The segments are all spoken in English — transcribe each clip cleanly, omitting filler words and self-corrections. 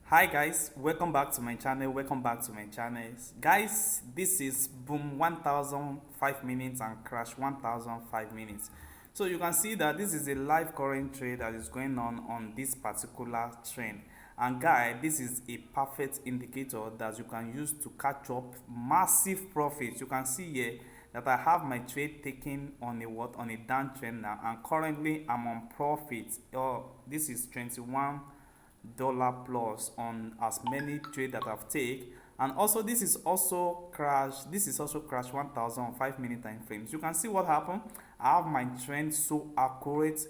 Hi guys, welcome back to my channel. Guys, this is boom 1005 minutes and crash 1005 minutes. So you can see that this is a live current trade that is going on this particular trend. And guys, this is a perfect indicator that you can use to catch up massive profits. You can see here that I have my trade taken on a downtrend now, and currently I'm on profit. This is 21 dollar plus on as many trade that I've taken. And also this is also crash 1005 minute time frames. You can see what happened. I have my trend so accurate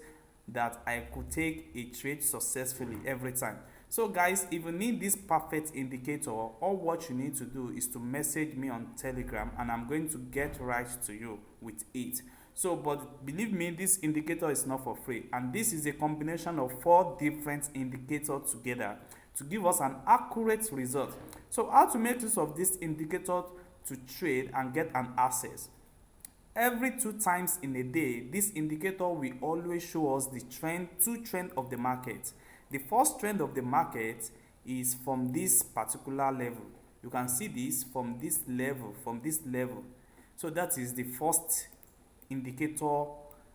that I could take a trade successfully every time. So guys, if you need this perfect indicator, all what you need to do is to message me on Telegram and I'm going to get right to you with it. So, but believe me, this indicator is not for free, and this is a combination of 4 different indicators together to give us an accurate result. So how to make use of this indicator to trade and get an access? Every 2 times in a day, this indicator will always show us the two trend of the market. The first trend of the market is from this particular level. You can see this from this level. So that is the first indicator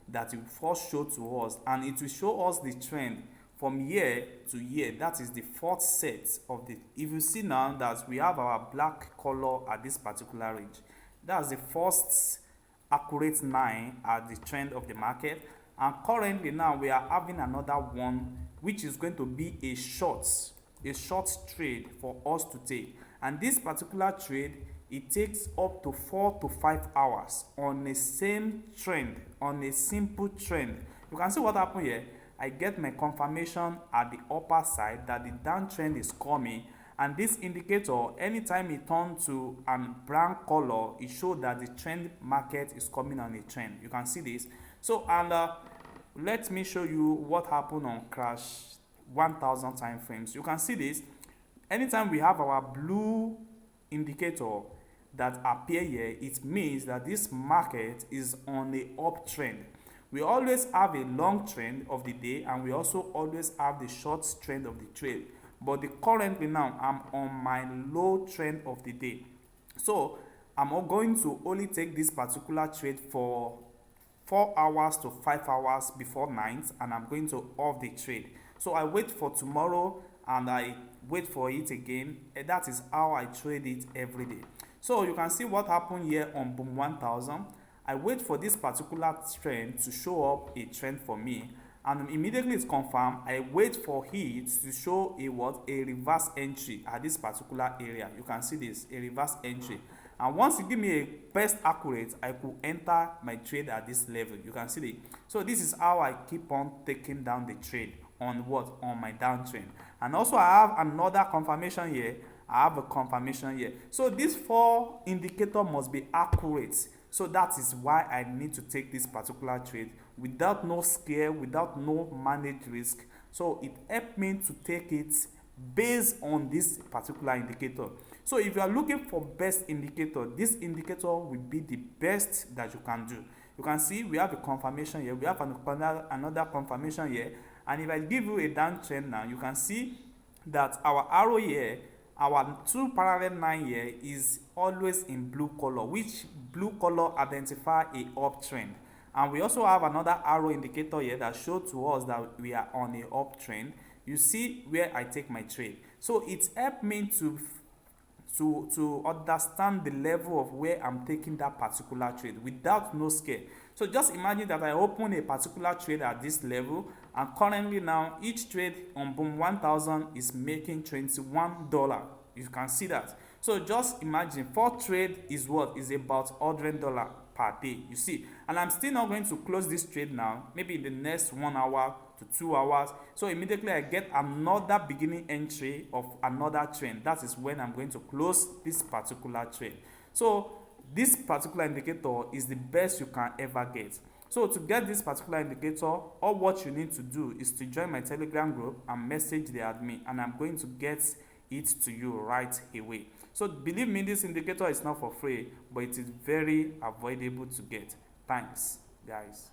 that will first show to us, and it will show us the trend from year to year. That is the fourth set of the. If you see now that we have our black color at this particular range, that's the first accurate line at the trend of the market. And currently now we are having another one which is going to be a short trade for us to take. And this particular trade, it takes up to 4 to 5 hours on a same trend, on a simple trend. You can see what happened here. I get my confirmation at the upper side that the downtrend is coming, and this indicator, anytime it turns to a brown color, it shows that the trend market is coming on a trend. You can see this. So, and let me show you what happened on crash 1000 time frames. You can see this. Anytime we have our blue indicator that appear here, it means that this market is on a uptrend. We always have a long trend of the day, and we also always have the short trend of the trade. But currently now I'm on my low trend of the day. So I'm going to only take this particular trade for 4 hours to 5 hours before night, and I'm going to off the trade. So I wait for tomorrow and I wait for it again. And that is how I trade it every day. So you can see what happened here on boom 1000. I wait for this particular trend to show up a trend for me, and immediately it's confirmed. I wait for it to show a reverse entry at this particular area. You can see this, a reverse entry. And once you give me a best accurate, I could enter my trade at this level. You can see it. So this is how I keep on taking down the trade on my downtrend. And also I have another confirmation here. I have a confirmation here. So these 4 indicators must be accurate. So that is why I need to take this particular trade without no scare, without no managed risk. So it helped me to take it based on this particular indicator. So if you are looking for best indicator, this indicator will be the best that you can do. You can see we have a confirmation here. We have another confirmation here. And if I give you a downtrend now, you can see that our arrow here, our 2 parallel line here is always in blue color, which blue color identify a uptrend. And we also have another arrow indicator here that shows to us that we are on a uptrend. You see where I take my trade. So it helped me to understand the level of where I'm taking that particular trade without no scare. So just imagine that I open a particular trade at this level, and currently now each trade on boom 1000 is making $21. You can see that. So just imagine 4 trade is about $100 per day. You see, and I'm still not going to close this trade now, maybe in the next 1 hour to 2 hours. So immediately I get another beginning entry of another trend. That is when I'm going to close this particular trade. So this particular indicator is the best you can ever get. So to get this particular indicator, all what you need to do is to join my Telegram group and message the admin, and I'm going to get it to you right away. So believe me, this indicator is not for free, but it is very avoidable to get. Thanks, guys.